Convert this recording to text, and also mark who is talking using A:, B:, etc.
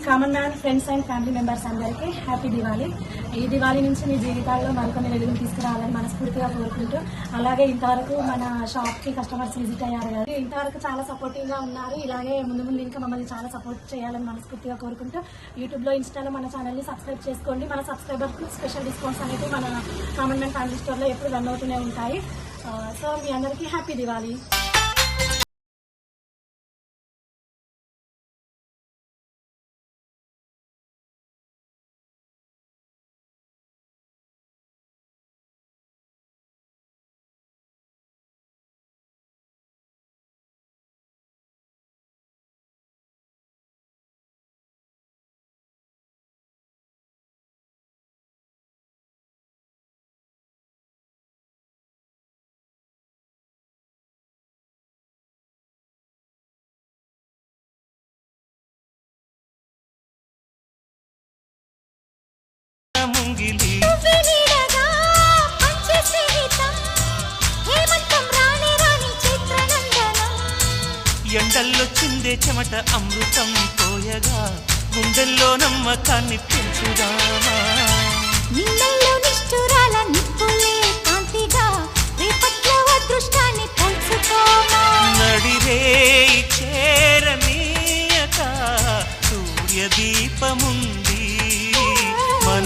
A: Common man friends and family members అందరికీ happy Diwali. ఈ దివాళీ నుంచి మీ జీవితాల్లో మరికొన్ని వెలుగులు తీసుకురావాలని మనస్ఫూర్తిగా కోరుకుంటూ, అలాగే ఇంతవరకు మన షాప్కి కస్టమర్స్ విజిట్ అయ్యారు కదా, ఇంతవరకు చాలా సపోర్టివ్గా ఉన్నారు. ఇలాగే ముందు ముందు ఇంకా మమ్మల్ని చాలా సపోర్ట్ చేయాలని మనస్ఫూర్తిగా కోరుకుంటూ, యూట్యూబ్లో ఇన్స్టాలో మన ఛానల్ని సబ్స్క్రైబ్ చేసుకోండి. మన సబ్స్క్రైబర్కి స్పెషల్ డిస్కౌంట్స్ అనేవి మన కామన్ మ్యాన్ ఫ్యామిలీ స్టోర్లో ఎప్పుడు రన్ అవుతూనే ఉంటాయి. సో మీ అందరికీ హ్యాపీ దివాళీ.
B: ఎండల్లో చిందే చెమట అమృతం పోయగా, గుండెల్లో నమ్మకాన్ని పెంచుదామా.
C: నిన్నల్లో నిష్ఠురాల నిప్పులే కాంతిగా, రేపట్లో అదృష్టాన్ని పంచుకోమా.
B: నడిరే చేరనీయక సూర్య దీపముందు